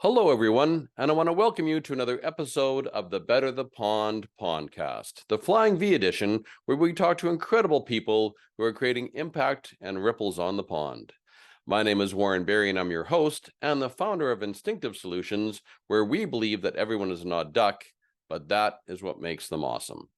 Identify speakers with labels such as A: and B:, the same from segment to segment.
A: Hello, everyone, and I want to welcome you to another episode of the Better the Pond Pondcast, the Flying V edition, where we talk to incredible people who are creating impact and ripples on the pond. My name is Warren Berry, and I'm your host and the founder of Instinctive Solutions, where we believe that everyone is an odd duck, but that is what makes them awesome.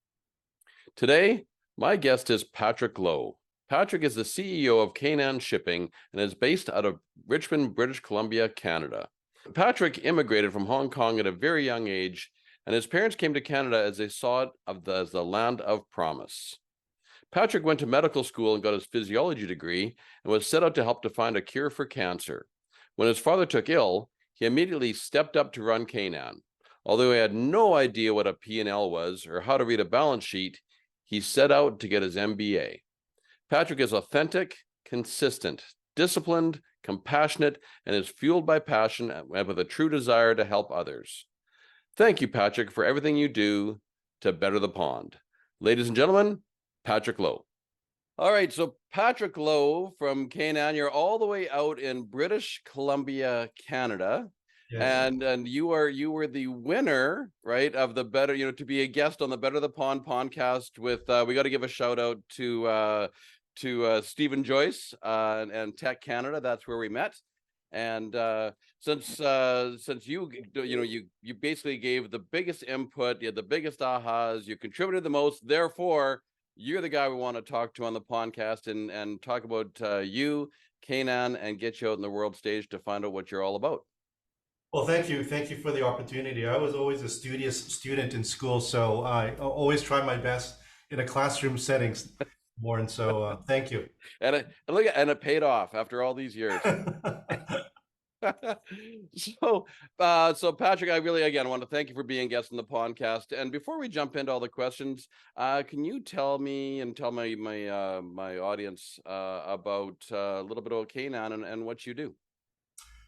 A: Today, my guest is Patrick Lowe. Patrick is the CEO of CaNaan Shipping and is based out of Richmond, British Columbia, Canada. Patrick immigrated from Hong Kong at a very young age, and his parents came to Canada as they saw it as the land of promise. Patrick went to medical school and got his physiology degree and was set out to help to find a cure for cancer. When his father took ill, he immediately stepped up to run CaNaan. Although he had no idea what a P&L was or how to read a balance sheet, he set out to get his MBA. Patrick is authentic, consistent, disciplined, compassionate, and is fueled by passion and with a true desire to help others. Thank you, Patrick, for everything you do to better the pond. Ladies and gentlemen, Patrick Lowe. All right, so Patrick Lowe from CaNaan, you're all the way out in British Columbia, Canada.
B: Yes.
A: And you were the winner, right, of the better, to be a guest on the Better the Pond podcast with we got to give a shout out to Stephen Joyce and Tech Canada. That's where we met. And since you basically gave the biggest input, you had the biggest ahas, you contributed the most, therefore you're the guy we want to talk to on the podcast and talk about you, CaNaan, and get you out in the world stage to find out what you're all about.
B: Well, thank you. Thank you for the opportunity. I was always a studious student in school, so I always try my best in a classroom settings, Warren. So thank you.
A: And it paid off after all these years. So Patrick, I really again want to thank you for being a guest on the podcast. And before we jump into all the questions, can you tell me and tell my audience about a little bit about CaNaan and what you do?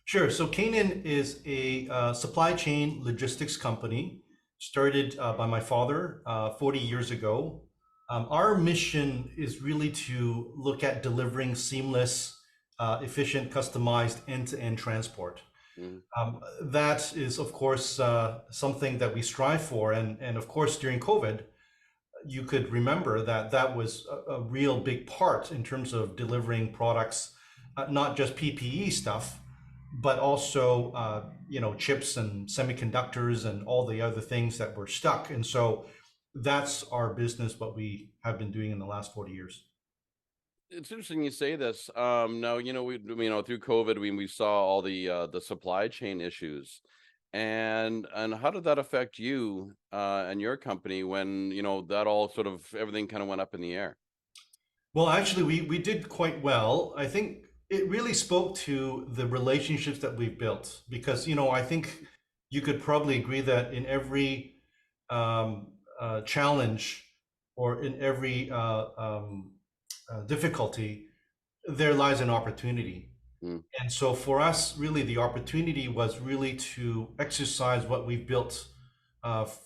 B: Sure. So CaNaan is a supply chain logistics company started by my father 40 years ago. Our mission is really to look at delivering seamless, efficient, customized end-to-end transport. That is, of course, something that we strive for. And of course, during COVID, you could remember that that was a real big part in terms of delivering products, not just PPE stuff, but also, chips and semiconductors and all the other things that were stuck. And so that's our business, what we have been doing in the last 40 years.
A: It's interesting you say this. Now, we through COVID, we saw all the supply chain issues, and how did that affect you and your company when that all sort of everything kind of went up in the air?
B: Well, actually, we did quite well. I think it really spoke to the relationships that we've built because, I think you could probably agree that in every challenge or in every difficulty, there lies an opportunity. And so for us, really, the opportunity was really to exercise what we've built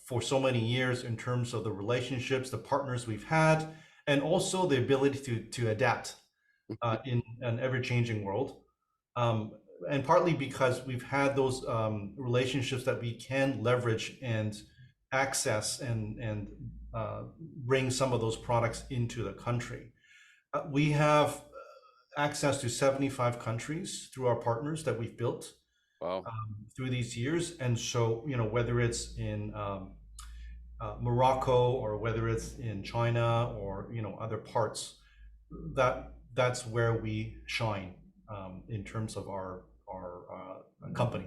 B: for so many years in terms of the relationships, the partners we've had, and also the ability to adapt in an ever-changing world. And partly because we've had those relationships that we can leverage and access and bring some of those products into the country. We have access to 75 countries through our partners that we've built.
A: Wow.
B: Through these years. And so, whether it's in Morocco or whether it's in China or, other parts, that's where we shine in terms of our company.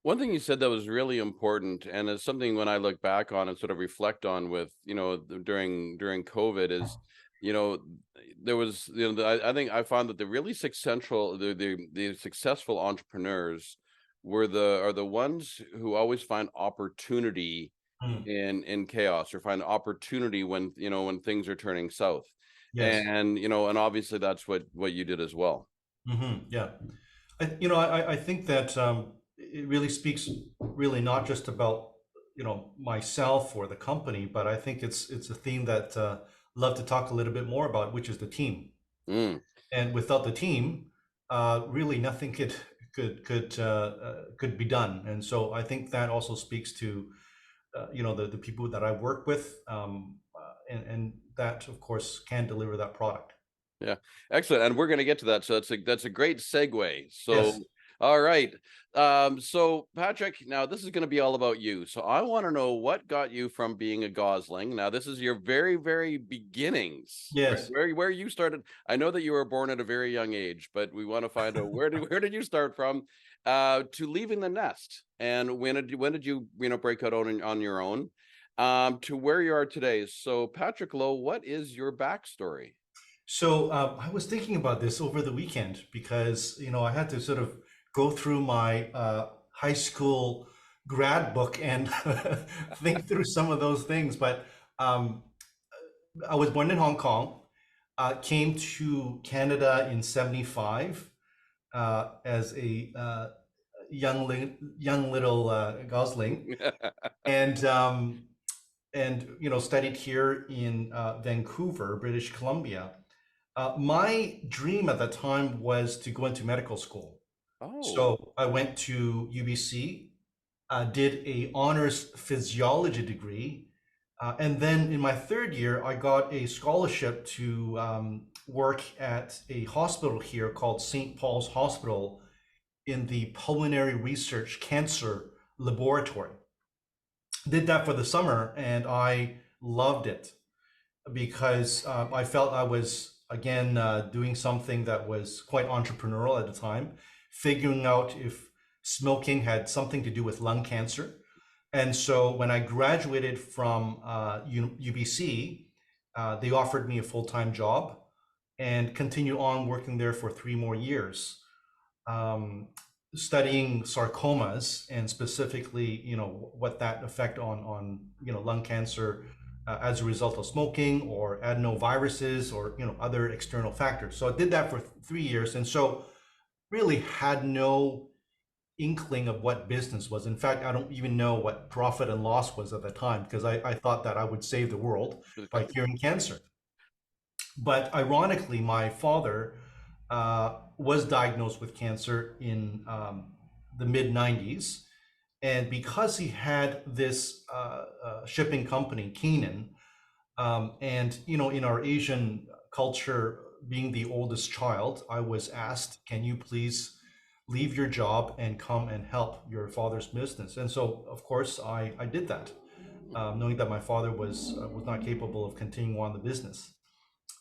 A: One thing you said that was really important, and it's something when I look back on and sort of reflect on with, during COVID is, there was, I think I found that the really successful, the successful entrepreneurs are the ones who always find opportunity in chaos or find opportunity when, when things are turning south.
B: Yes.
A: And, and obviously that's what you did as well.
B: Yeah. I think that it really speaks really not just about, myself or the company, but I think it's a theme that love to talk a little bit more about, which is the team. And without the team, really nothing could be done. And so I think that also speaks to the people that I work with, and that of course can deliver that product.
A: Yeah, excellent. And we're going to get to that. So that's a great segue.
B: Yes.
A: So, all right. So Patrick, now this is going to be all about you. So I want to know what got you from being a gosling. Now this is your very, very beginnings, right?
B: Yes.
A: Where you started. I know that you were born at a very young age, but we want to find out where did you start from, to leaving the nest, and when did you break out on your own, to where you are today. So Patrick Lowe, what is your backstory?
B: So I was thinking about this over the weekend because I had to sort of go through my high school grad book and think through some of those things. But um, I was born in Hong Kong, came to Canada in '75 as a young little gosling, and studied here in Vancouver, British Columbia. My dream at the time was to go into medical school.
A: Oh,
B: So I went to UBC, did a honors physiology degree, and then in my third year, I got a scholarship to work at a hospital here called St. Paul's Hospital in the Pulmonary Research Cancer Laboratory. Did that for the summer, and I loved it because I felt I was again doing something that was quite entrepreneurial at the time, figuring out if smoking had something to do with lung cancer. And so when I graduated from UBC, they offered me a full-time job and continued on working there for 3 more years, um, studying sarcomas and specifically, what that effect on lung cancer as a result of smoking or adenoviruses or other external factors. So I did that for 3 years, and so really had no inkling of what business was. In fact, I don't even know what profit and loss was at the time because I thought that I would save the world by curing cancer. But ironically, my father was diagnosed with cancer in the mid 90s. And because he had this shipping company, CaNaan, and in our Asian culture, being the oldest child, I was asked, "Can you please leave your job and come and help your father's business?" And so, of course, I did that, knowing that my father was not capable of continuing on the business.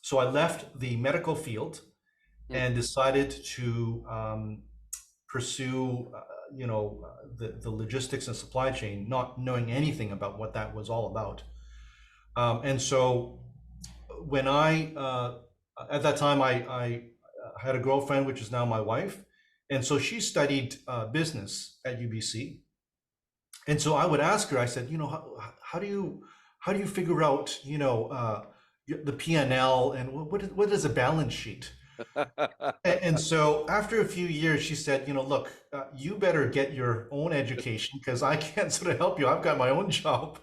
B: So I left the medical field and decided to pursue, the logistics and supply chain, not knowing anything about what that was all about. And so when at that time, I had a girlfriend, which is now my wife. And so she studied business at UBC. And so I would ask her, I said, how do you figure out, the P&L and what is a balance sheet? And so after a few years, she said, look, you better get your own education because I can't sort of help you. I've got my own job.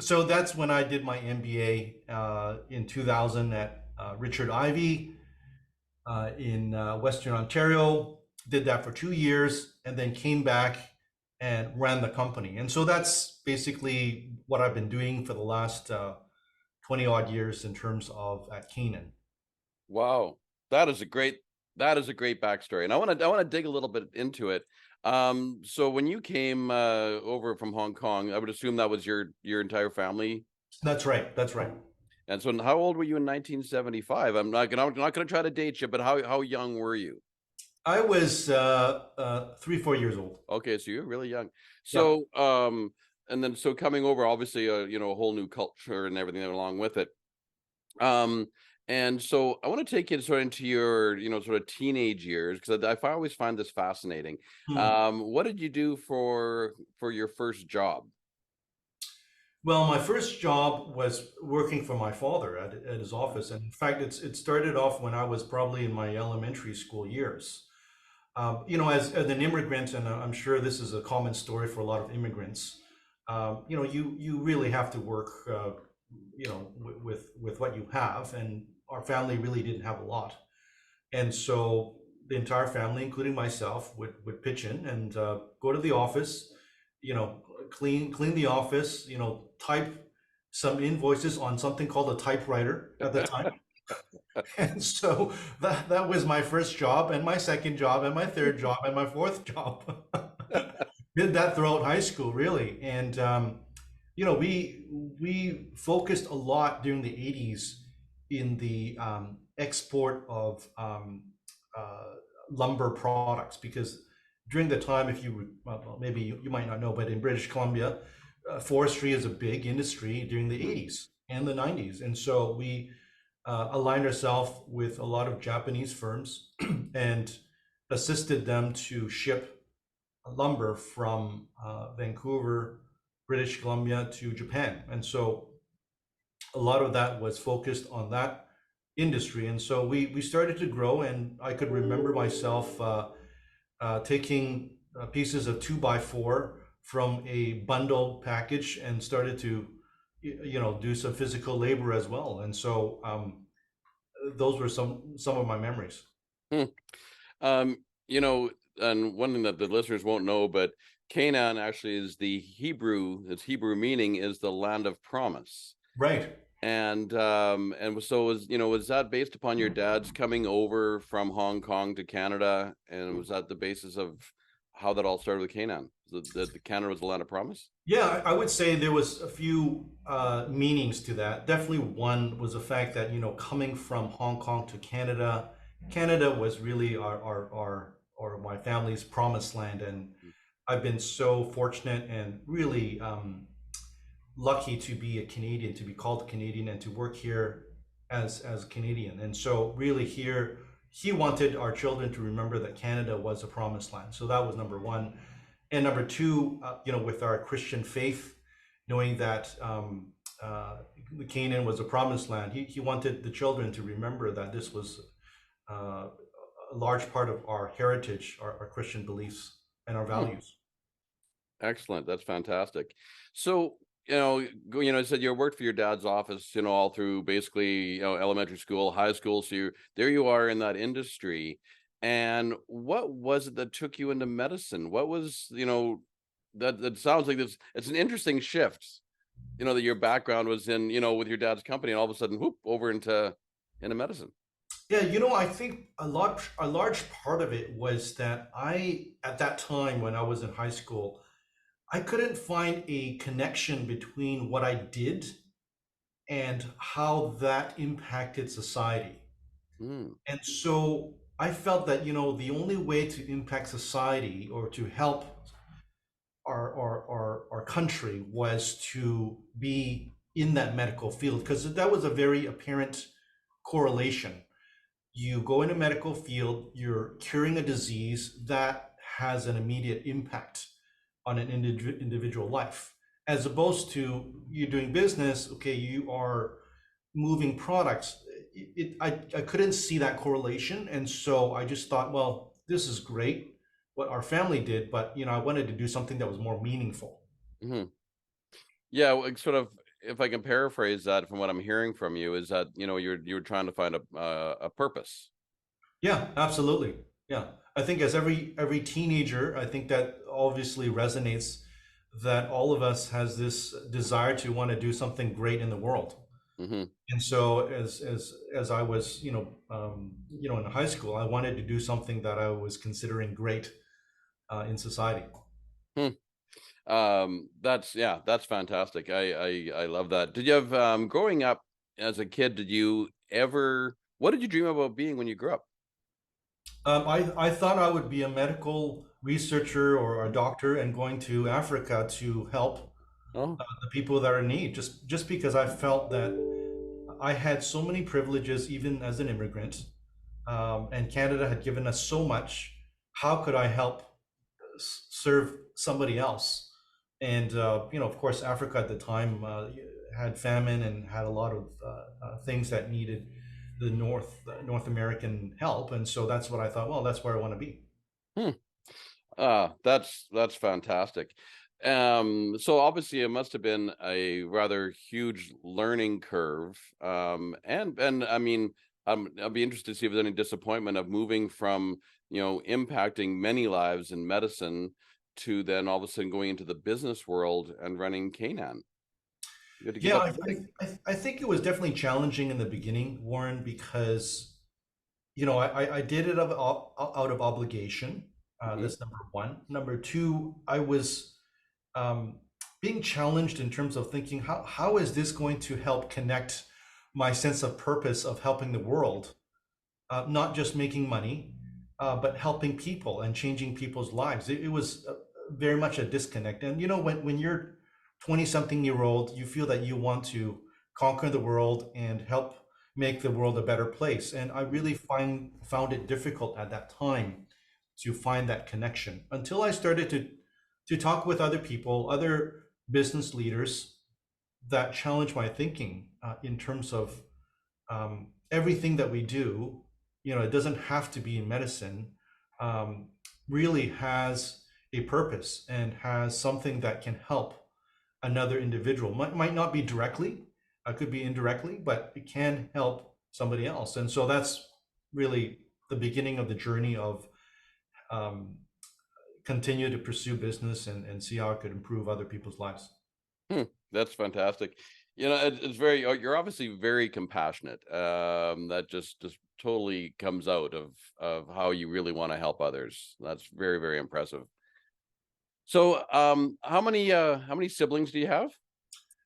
B: So that's when I did my MBA in 2000 at Richard Ivey in Western Ontario. Did that for 2 years and then came back and ran the company. And so that's basically what I've been doing for the last 20 odd years in terms of at CaNaan.
A: Wow, that is a great backstory, and I want to dig a little bit into it. So when you came over from Hong Kong, I would assume that was your entire family.
B: That's right. That's right.
A: And so, how old were you in 1975? I'm not gonna try to date you, but how young were you?
B: I was 3, 4 years old.
A: Okay, so you're really young.
B: Yeah.
A: So, and then so coming over, obviously, a whole new culture and everything along with it. Um, and so I want to take you sort of into your, sort of teenage years because I always find this fascinating.
B: Hmm.
A: What did you do for your first job?
B: Well, my first job was working for my father at his office. And in fact, it started off when I was probably in my elementary school years. As an immigrant, and I'm sure this is a common story for a lot of immigrants, you really have to work, with what you have. And our family really didn't have a lot. And so the entire family, including myself, would pitch in and go to the office, clean the office, type some invoices on something called a typewriter at the time. And so that was my first job and my second job and my third job and my fourth job. Did that throughout high school, really. And we focused a lot during the 80s in the export of uh, lumber products, because during the time, if you well, maybe you might not know, but in British Columbia, forestry is a big industry during the
A: Mhm.
B: 80s and the 90s. And so we aligned ourselves with a lot of Japanese firms and assisted them to ship lumber from Vancouver, British Columbia to Japan. And so a lot of that was focused on that industry. And so we started to grow, and I could remember myself taking pieces of 2x4 from a bundle package and started to, do some physical labor as well. And so those were some of my memories.
A: Hmm. Um, you know, and one thing that the listeners won't know, but Canaan actually is the Hebrew, its Hebrew meaning is the land of promise.
B: Right.
A: And so was that based upon your dad's coming over from Hong Kong to Canada? And was that the basis of how that all started with Canaan? The Canada was the land of promise?
B: Yeah, I would say there was a few meanings to that. Definitely one was the fact that, coming from Hong Kong to Canada, Canada was really our my family's promised land. And I've been so fortunate and really lucky to be a Canadian, to be called a Canadian, and to work here as a Canadian. And so really here, he wanted our children to remember that Canada was a promised land. So that was number one. And number two, with our Christian faith, knowing that Canaan was a promised land, he wanted the children to remember that this was uh, a large part of our heritage, our Christian beliefs, and our
A: Hmm.
B: values.
A: Excellent. That's fantastic. So, I said you worked for your dad's office, all through basically, elementary school, high school. So there you are in that industry. And what was it that took you into medicine? What was, that sounds like it's an interesting shift, that your background was in, with your dad's company and all of a sudden, whoop, over into medicine.
B: Yeah, I think a large part of it was that at that time when I was in high school, I couldn't find a connection between what I did and how that impacted society.
A: Mm,
B: And so I felt that, the only way to impact society or to help our country was to be in that medical field, because that was a very apparent correlation. You go in a medical field, you're curing a disease that has an immediate impact on an individual life, as opposed to you doing business. Okay, you are moving products. I couldn't see that correlation, and so I just thought, well, this is great what our family did, but I wanted to do something that was more meaningful.
A: hmm. Yeah, well, sort of. If I can paraphrase that from what I'm hearing from you, is that you're trying to find a purpose.
B: Yeah, absolutely. Yeah, I think as every teenager, I think that obviously resonates, that all of us has this desire to want to do something great in the world.
A: Hmm.
B: And so as I was, in high school, I wanted to do something that I was considering great in society.
A: Hmm. That's fantastic. I love that. Did you have growing up as a kid, did you ever what did you dream about being when you grew up?
B: I thought I would be a medical researcher or a doctor and going to Africa to help
A: Oh.
B: the people that are in need, just because I felt that I had so many privileges even as an immigrant, and Canada had given us so much. How could I help serve somebody else? And of course, Africa at the time had famine and had a lot of things that needed the North American help, and so that's what I thought. Well, that's where I want to be.
A: Hmm. That's fantastic. So obviously it must have been a rather huge learning curve. And I mean, I'll be interested to see if there's any disappointment of moving from, impacting many lives in medicine to then all of a sudden going into the business world and running Canaan. You had to give
B: Yeah,
A: up everything.
B: I think it was definitely challenging in the beginning, Warren, because I did it out of obligation.
A: Hmm.
B: That's number one. Number two, I was um, being challenged in terms of thinking how is this going to help connect my sense of purpose of helping the world, not just making money, but helping people and changing people's lives. It was very much a disconnect. And when you're 20 something year old, you feel that you want to conquer the world and help make the world a better place. And I really found it difficult at that time to find that connection until I started to talk with other people, other business leaders that challenge my thinking in terms of everything that we do. It doesn't have to be in medicine, um, really has a purpose and has something that can help another individual. Might not be directly, could be indirectly, but it can help somebody else. And so that's really the beginning of the journey of um, continue to pursue business and see how it could improve other people's lives.
A: Hmm, that's fantastic. It's very, you're obviously very compassionate. That just totally comes out of how you really want to help others. That's very, very impressive. So, how many siblings do you have?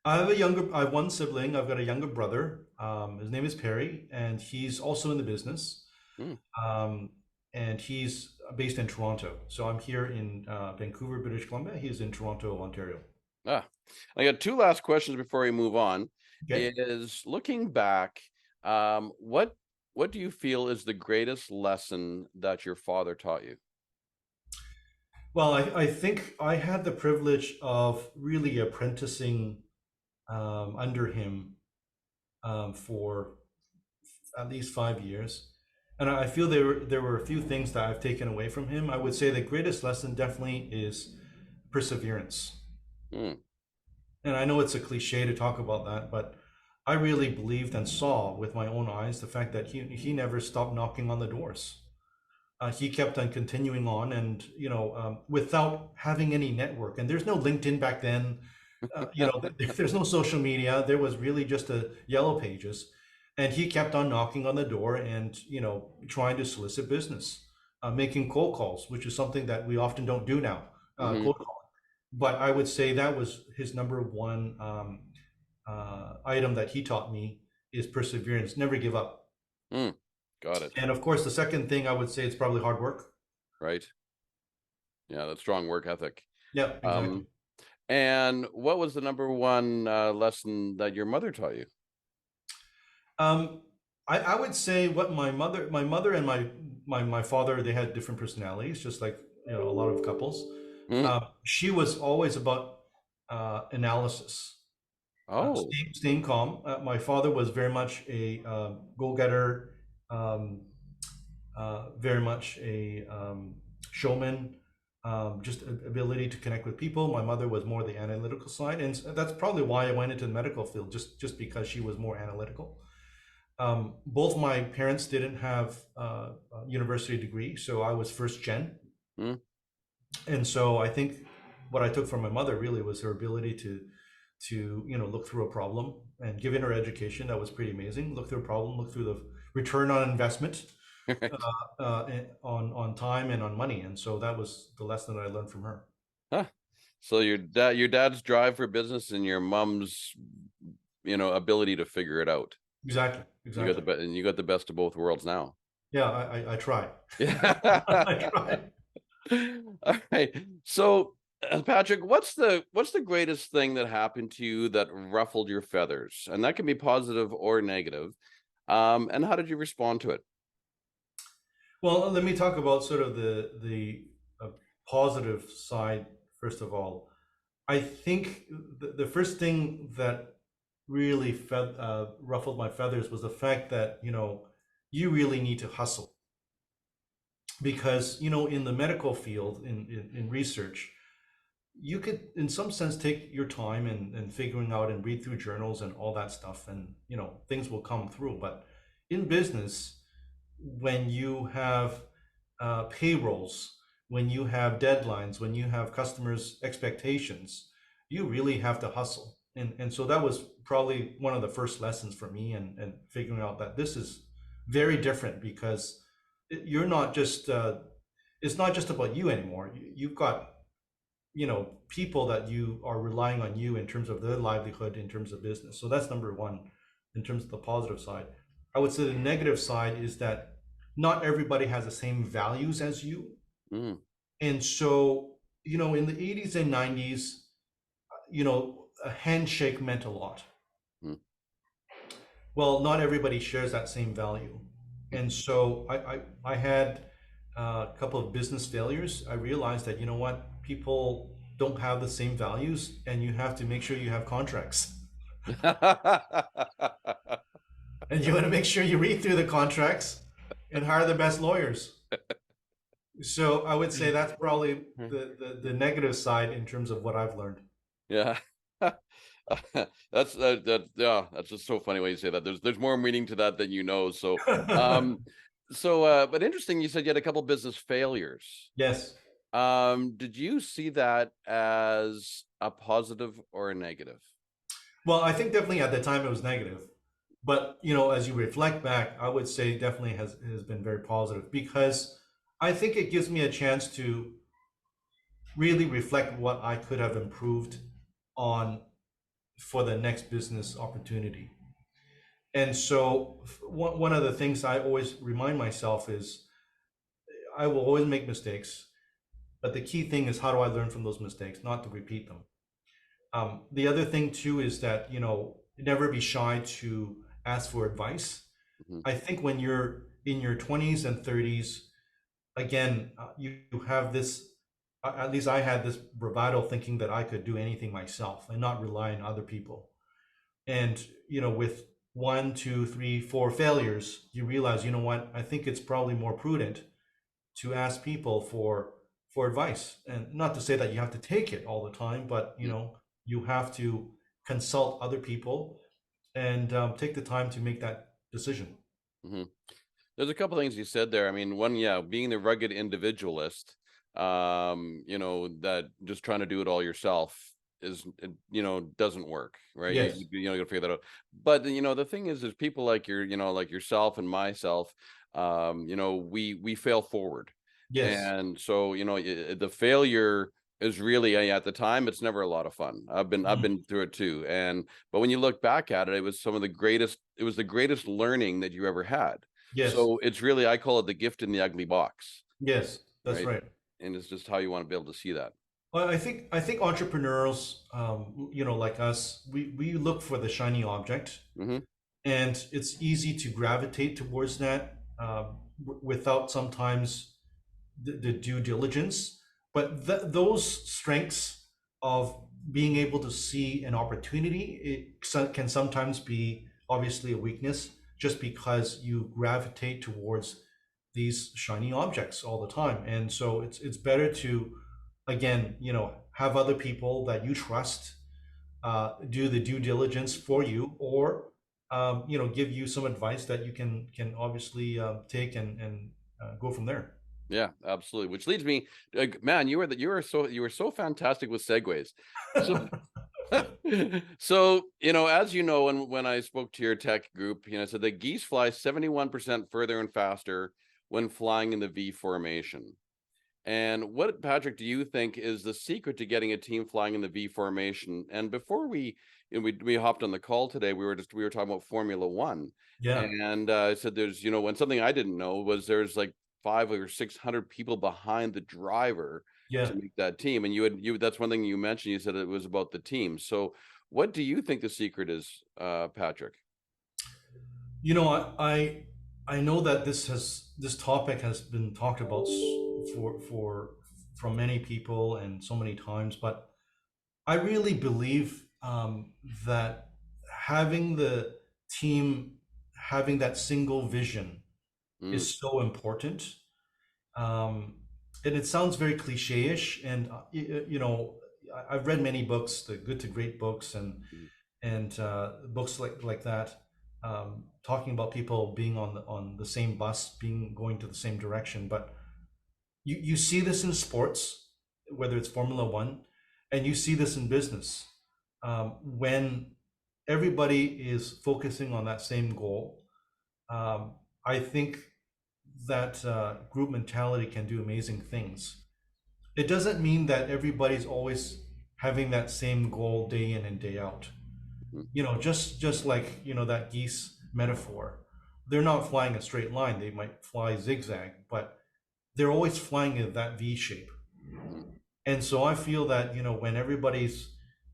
B: I have one sibling. I've got a younger brother. His name is Perry, and he's also in the business.
A: Hmm.
B: Um, and he's based in Toronto. So I'm here in Vancouver, British Columbia. He's in Toronto, Ontario.
A: Ah, I got two last questions before we move on.
B: Okay.
A: Is looking back, what do you feel is the greatest lesson that your father taught you?
B: Well, I think I had the privilege of really apprenticing under him for at least 5 years. And I feel there were a few things that I've taken away from him. I would say the greatest lesson definitely is perseverance.
A: Hmm.
B: And I know it's a cliche to talk about that, but I really believed and saw with my own eyes the fact that he never stopped knocking on the doors. He kept on continuing on, and without having any network. And there's no LinkedIn back then. There's no social media. There was really just a yellow pages, and he kept on knocking on the door and trying to solicit business, making cold calls, which is something that we often don't do now.
A: Hmm.
B: Cold calling. But I would say that was his number one item that he taught me is perseverance. Never give up.
A: Hmm. Got it.
B: And of course, the second thing I would say is probably hard work.
A: Right. Yeah, that's strong work ethic.
B: Yeah, exactly.
A: Um, and what was the number one lesson that your mother taught you?
B: Um, I would say what my mother and my father, they had different personalities, just like a lot of couples.
A: Hmm.
B: She was always about analysis,
A: Oh.
B: staying calm. My father was very much a go-getter, um, very much a showman, just ability to connect with people. My mother was more the analytical side, and that's probably why I went into the medical field, just because she was more analytical. Both my parents didn't have a university degree, so I was first gen.
A: Hmm.
B: And so I think what I took from my mother really was her ability to look through a problem, and given her education, that was pretty amazing. Look through a problem, look through the return on investment,
A: Right.
B: on time and on money. And so that was the lesson that I learned from her.
A: Huh. So your dad's drive for business and your mom's, ability to figure it out.
B: Exactly,
A: You got
B: exactly.
A: and you got the best of both worlds now.
B: Yeah, I try. I
A: Yeah.
B: try.
A: All right. So, Patrick, what's the greatest thing that happened to you that ruffled your feathers? And that can be positive or negative. And how did you respond to it?
B: Well, let me talk about sort of the positive side first of all. I think the first thing that really ruffled my feathers was the fact that you really need to hustle, because in the medical field, in research, you could in some sense take your time and figuring out and read through journals and all that stuff, and things will come through. But in business, when you have payrolls, when you have deadlines, when you have customers' expectations, you really have to hustle. And so that was probably one of the first lessons for me, and figuring out that this is very different, because you're not just it's not just about you anymore. You've got, people that you are relying on you in terms of their livelihood, in terms of business. So that's number one in terms of the positive side. I would say the negative side is that not everybody has the same values as you.
A: Mm,
B: And so, in the 80s and 90s, a handshake meant a lot.
A: mm.
B: Well, not everybody shares that same value. And so I had a couple of business failures. I realized that, you know what, people don't have the same values, and you have to make sure you have contracts. And you want to make sure you read through the contracts and hire the best lawyers. So I would say that's probably the negative side in terms of what I've learned.
A: Yeah. That's just so funny when you say that. There's more meaning to that than you know. So but interesting, you said you had a couple business failures.
B: Yes.
A: Did you see that as a positive or a negative?
B: Well, I think definitely at the time it was negative. But, as you reflect back, I would say definitely has been very positive, because I think it gives me a chance to really reflect what I could have improved on for the next business opportunity. And so one of the things I always remind myself is I will always make mistakes, but the key thing is, how do I learn from those mistakes, not to repeat them. The other thing too is that, never be shy to ask for advice.
A: Mhm.
B: I think when you're in your 20s and 30s, again, you have this, at least I had this bravado, thinking that I could do anything myself and not rely on other people. And, with one, two, three, four failures, you realize, you know what, I think it's probably more prudent to ask people for advice. And not to say that you have to take it all the time, but, you have to consult other people, and take the time to make that decision.
A: Mm-hmm. There's a couple things you said there. I mean, one, yeah, being the rugged individualist, that just trying to do it all yourself doesn't work, right?
B: Yes.
A: You gotta figure that out. But the thing is, there's people like like yourself and myself, we fail forward.
B: Yes.
A: And so, the failure is really, at the time, it's never a lot of fun. I've
B: Mhm.
A: been through it too. But when you look back at it, it was the greatest learning that you ever had.
B: Yes.
A: So it's really, I call it the gift in the ugly box,
B: Yes. That's
A: right?
B: right.
A: And it's just how you want to be able to see that.
B: Well, I think entrepreneurs, like us, we look for the shiny object,
A: Hmm.
B: and it's easy to gravitate towards that, without sometimes the due diligence. But those strengths of being able to see an opportunity, can sometimes be obviously a weakness, just because you gravitate towards these shiny objects all the time. And so it's better to, again, have other people that you trust do the due diligence for you, or give you some advice that you can obviously take, and go from there.
A: Yeah, absolutely. Which leads me, man, you were so fantastic with segues. So so, as you know, when I spoke to your tech group, I said that geese fly 71% further and faster when flying in the V formation. And what, Patrick, do you think is the secret to getting a team flying in the V formation? And before we hopped on the call today, we were talking about Formula One,
B: Yeah.
A: and I said there's when something I didn't know was there's like 500 or 600 people behind the driver
B: Yeah.
A: to make that team. And you that's one thing you mentioned. You said it was about the team. So what do you think the secret is, Patrick?
B: I know that this topic has been talked about for from many people and so many times, but I really believe that having the team, having that single vision,
A: Mm,
B: is so important. Um, and it sounds very cliche-ish, and I've read many books, the Good to Great books, and
A: mm,
B: books like that, talking about people being on the same bus, going to the same direction. But you see this in sports, whether it's Formula One, and you see this in business. When everybody is focusing on that same goal, I think that group mentality can do amazing things. It doesn't mean that everybody's always having that same goal day in and day out.
A: Mm,
B: Just like, that geese metaphor, they're not flying a straight line. They might fly zigzag, but they're always flying in that V shape.
A: mm.
B: And so I feel that, when everybody's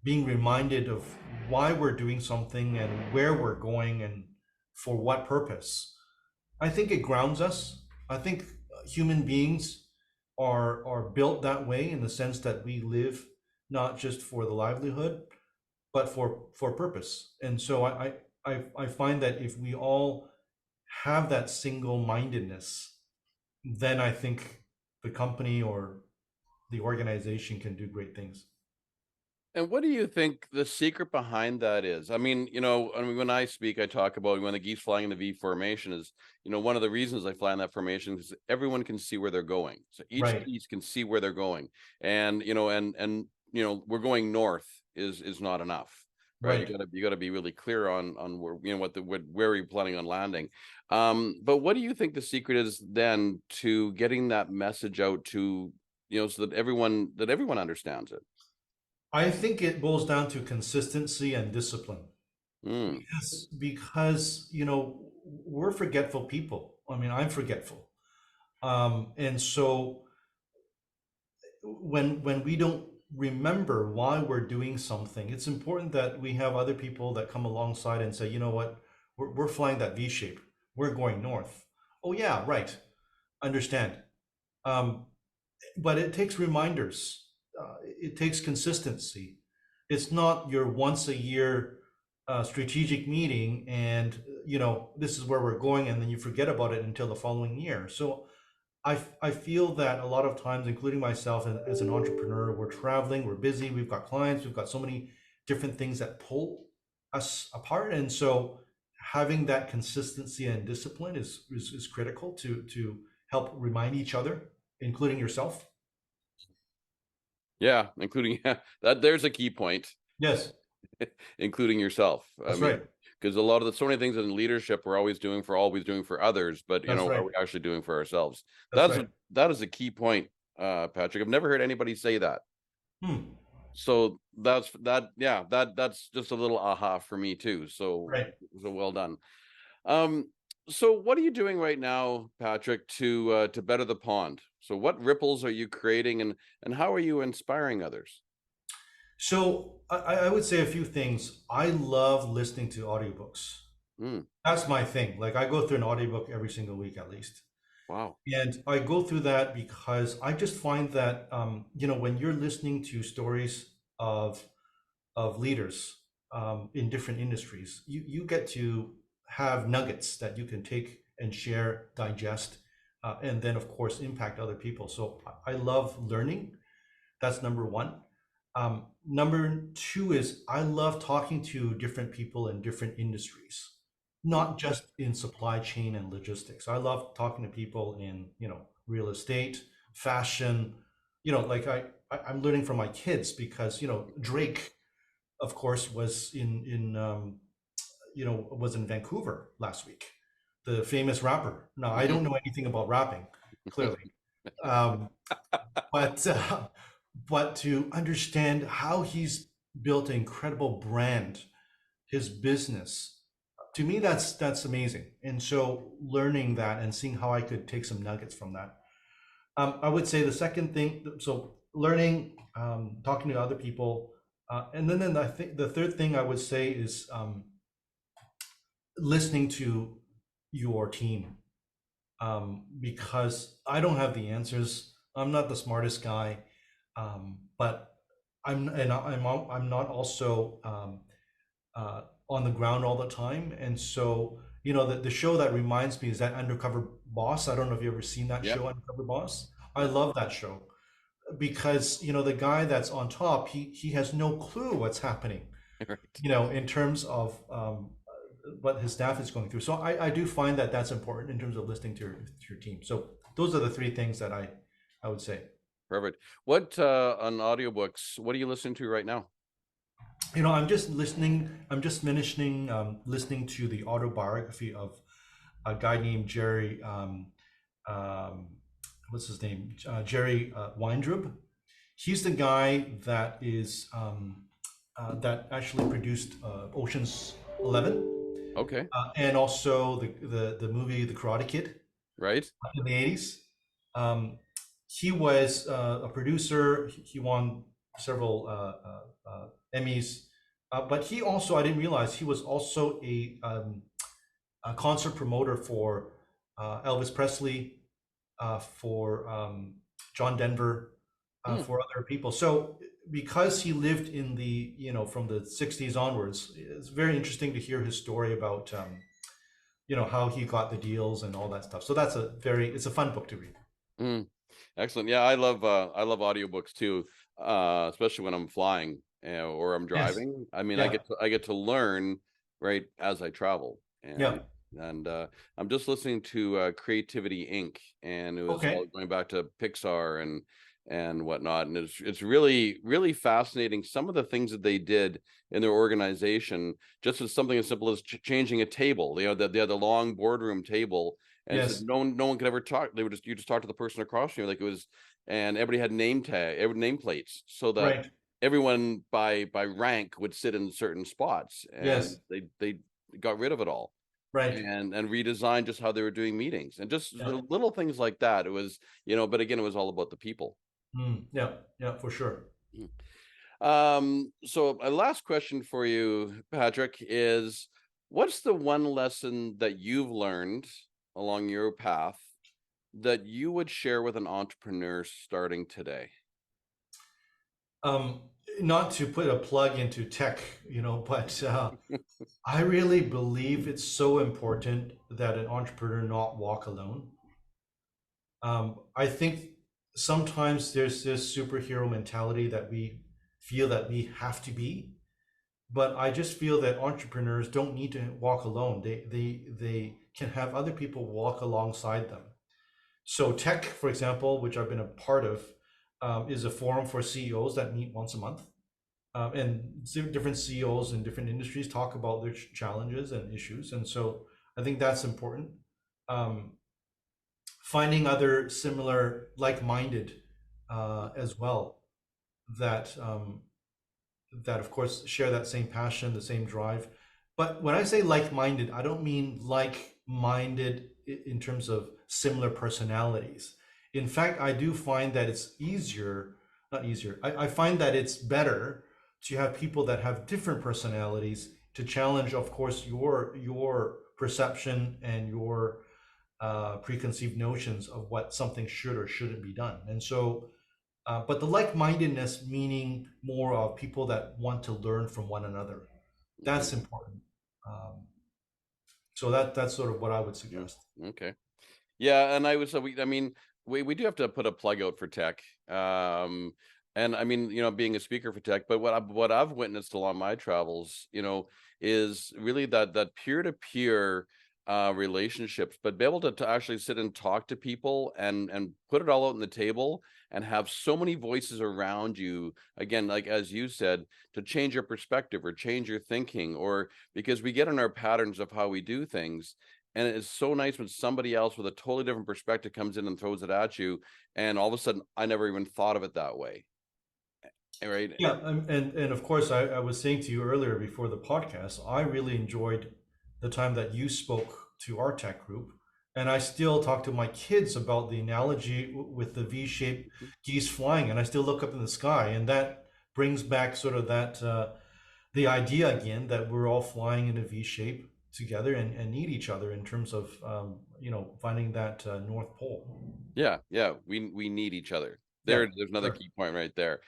B: being reminded of why we're doing something and where we're going and for what purpose, I think it grounds us. I think human beings are built that way, in the sense that we live not just for the livelihood, but for purpose. And so I find that if we all have that single mindedness, then I think the company or the organization can do great things.
A: And what do you think the secret behind that is? I mean, when I speak, I talk about when the geese flying in the V formation is, one of the reasons I fly in that formation is everyone can see where they're going. So each
B: Right,
A: geese can see where they're going. And, we're going north is not enough, right?
B: right.
A: You gotta be really clear on where, where you're planning on landing. But what do you think the secret is then to getting that message out to, so that everyone understands it?
B: I think it boils down to consistency and discipline.
A: Mm,
B: Because we're forgetful people. I mean, I'm forgetful. And so when we don't remember why we're doing something, it's important that we have other people that come alongside and say, you know what, we're flying that V shape. We're going north. Oh yeah, right. Understand. Um, but it takes reminders. It takes consistency. It's not your once a year strategic meeting, and this is where we're going, and then you forget about it until the following year. So I feel that a lot of times, including myself as an entrepreneur, we're traveling, we're busy, we've got clients, we've got so many different things that pull us apart, and so having that consistency and discipline is critical to help remind each other, including yourself.
A: yeah, including that. There's a key point,
B: Yes,
A: including yourself. I
B: that's
A: mean,
B: right.
A: because a lot of so many things in leadership we're always doing for others, but
B: That's
A: are
B: right.
A: we actually doing for ourselves?
B: That's right.
A: That is a key point, Patrick. I've never heard anybody say that.
B: Hmm.
A: So yeah, that's just a little aha for me too.
B: Right.
A: So well done. Um, so what are you doing right now, Patrick, to better the pond? So what ripples are you creating, and how are you inspiring others?
B: So I would say a few things. I love listening to audiobooks.
A: Mm,
B: That's my thing. Like, I go through an audiobook every single week at least.
A: wow.
B: And I go through that because I just find that when you're listening to stories of leaders in different industries, you get to have nuggets that you can take and share, digest, and then of course impact other people. So I love learning. That's number one. Number two is I love talking to different people in different industries,
A: Mm,
B: not just in supply chain and logistics. I love talking to people in, real estate, fashion, like I'm learning from my kids because, Drake, of course, was in Vancouver last week, the famous rapper. Now, I
A: mhm.
B: don't know anything about rapping, clearly. Um, but but to understand how he's built an incredible brand, his business, to me that's amazing. And so learning that and seeing how I could take some nuggets from that. I would say the second thing, so learning, talking to other people, and then I think the third thing I would say is listening to your team, because I don't have the answers. I'm not the smartest guy, but I'm not also on the ground all the time. And so, the show that reminds me is that Undercover Boss. I don't know if you've ever seen that
A: Yep.
B: show, Undercover Boss. I
A: Yep.
B: love that show because, the guy that's on top, he has no clue what's happening,
A: Right.
B: in terms of what his staff is going through. So I do find that that's important in terms of listening to your team. So those are the three things that I would say.
A: Perfect. What on audiobooks, what are you listening to right now?
B: I'm just listening. I'm just finishing listening to the autobiography of a guy named Jerry. Um, what's his name? Jerry Weintraub. He's the guy that actually produced Ocean's 11,
A: Okay.
B: and also the movie The Karate Kid
A: Right.
B: in the 80s. He was a producer. He won several Emmys, but he also, I didn't realize, he was also a concert promoter for Elvis Presley, for John Denver,
A: Hmm.
B: for other people. So because he lived in from the 60s onwards, it's very interesting to hear his story about, how he got the deals and all that stuff. So it's a fun book to read.
A: Mm. Excellent. Yeah, I love audiobooks too, especially when I'm flying or I'm
B: Yes.
A: driving. I mean,
B: Yeah.
A: I get to learn right as I travel,
B: Yeah.
A: and I'm just listening to Creativity Inc. and it was all
B: Okay.
A: going back to Pixar and whatnot, and it's really fascinating some of the things that they did in their organization, just as something as simple as changing a table. They had the long boardroom table and said
B: Yes.
A: no one could ever talk. They would you just talk to the person across from you, like it was, and everybody had nameplates so that
B: Right.
A: everyone by rank would sit in certain spots, and
B: Yes.
A: they got rid of it all
B: Right.
A: and redesigned just how they were doing meetings and just
B: Yeah.
A: little things like that. It was, but again, it was all about the people.
B: Yeah. Yeah. For sure.
A: So my last question for you, Patrick, is what's the one lesson that you've learned along your path that you would share with an entrepreneur starting today?
B: Um, Not to put a plug into tech, but I really believe it's so important that an entrepreneur not walk alone. I think sometimes there's this superhero mentality that we feel that we have to be, but I just feel that entrepreneurs don't need to walk alone. They can have other people walk alongside them. So Tech, for example, which I've been a part of, is a forum for CEOs that meet once a month. And different CEOs in different industries talk about their challenges and issues. And so I think that's important. Um, Finding other similar, like-minded as well, that that of course share that same passion, the same drive. But when I say like-minded, I don't mean like-minded in terms of similar personalities. In fact, I do find that it's easier, not easier, I find that it's better to have people that have different personalities to challenge, of course, your perception and your preconceived notions of what something should or shouldn't be done. And so but the like-mindedness meaning more of people that want to learn from one another.
A: Mhm.
B: That's important. Um, so that's sort of what I would
A: Mm.
B: suggest.
A: Okay. Yeah, and I mean, we do have to put a plug out for tech. And I mean, being a speaker for tech, but what I've witnessed along my travels, is really that peer-to-peer relationships, but be able to actually sit and talk to people and put it all out on the table and have so many voices around you, again, like as you said, to change your perspective or change your thinking, or because we get in our patterns of how we do things. And it's so nice when somebody else with a totally different perspective comes in and throws it at you, and all of a sudden, I never even thought of it that way, right?
B: Yeah, and of course, I was saying to you earlier before the podcast, I really enjoyed the time that you spoke to our tech group, and I still talk to my kids about the analogy with the V-shaped geese flying, and I still look up in the sky, and that brings back sort of that the idea again that we're all flying in a V shape together and need each other in terms of finding that North Pole.
A: Yeah, yeah, we need each other.
B: Yeah,
A: There's another
B: sure.
A: key point right there.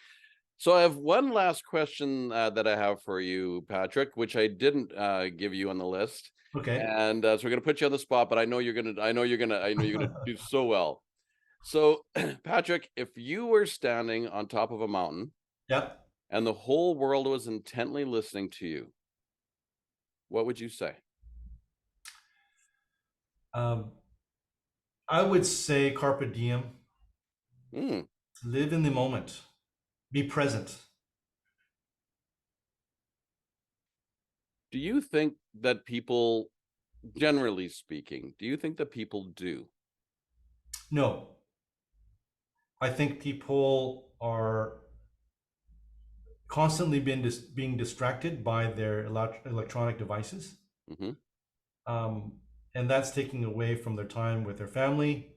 A: So I have one last question that I have for you, Patrick, which I didn't give you on the list,
B: Okay.
A: and so we're gonna put you on the spot, but I know you're gonna do so well. So, Patrick, if you were standing on top of a mountain
B: Yeah.
A: and the whole world was intently listening to you, what would you say?
B: Um, I would say carpe diem,
A: Mm.
B: live in the moment, be present.
A: Do you think that people, generally speaking, do you think that people do?
B: No, I think people are constantly being distracted by their electronic devices.
A: Hmm.
B: Um, and that's taking away from their time with their family.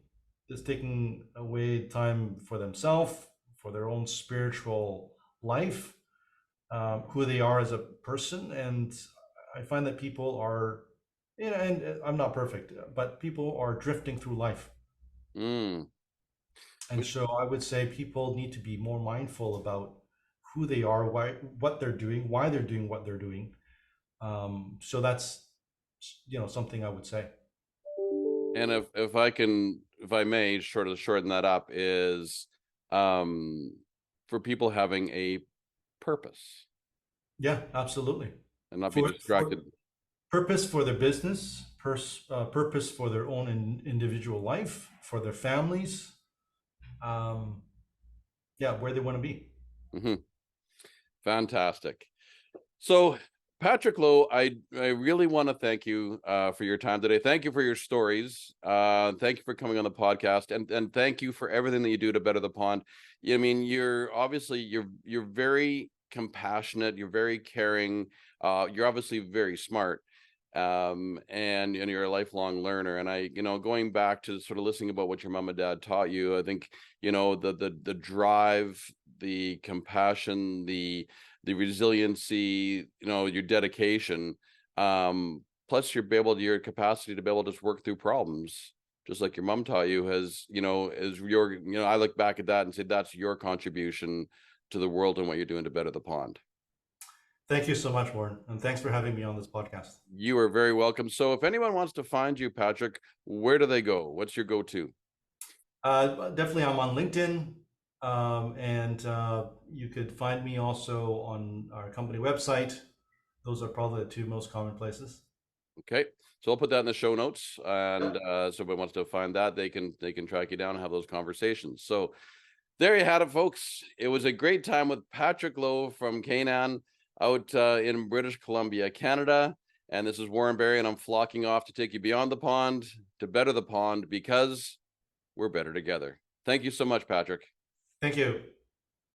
B: It's taking away time for themselves, for their own spiritual life, who they are as a person. And I find that people are, and I'm not perfect, but people are drifting through life.
A: Mm.
B: And
A: Which,
B: so I would say people need to be more mindful about who they are, what they're doing, why they're doing what they're doing. So that's, something I would say.
A: and if I may, shorten that up, is um for people having a purpose
B: Yeah, absolutely.
A: and not be
B: For
A: distracted.
B: purpose for their business, purpose for their own individual life, for their families. Um, yeah, where they want to be.
A: Hmm. Fantastic. So, Patrick Lowe, I really want to thank you for your time today. Thank you for your stories. Thank you for coming on the podcast, and thank you for everything that you do to better the pond. I mean, you're obviously you're very compassionate. You're very caring. You're obviously very smart, and you're a lifelong learner. And going back to sort of listening about what your mom and dad taught you, I think the drive, the compassion, the resiliency, your dedication, plus your capacity to be able to just work through problems, just like your mom taught you, is your, I look back at that and say that's your contribution to the world and what you're doing to better the pond.
B: Thank you so much, Warren, and thanks for having me on this podcast.
A: You are very welcome. So if anyone wants to find you, Patrick, where do they go? What's your go-to?
B: Definitely, I'm on LinkedIn, and you could find me also on our company website. Those are probably the two most common places.
A: Okay. So I'll put that in the show notes, and so if anyone wants to find that, they can track you down and have those conversations. So there you had it, folks. It was a great time with Patrick Lowe from CaNaan out in British Columbia, Canada. And this is Warren Barry, and I'm flocking off to take you beyond the pond to better the pond because we're better together. Thank you so much, Patrick.
B: Thank you.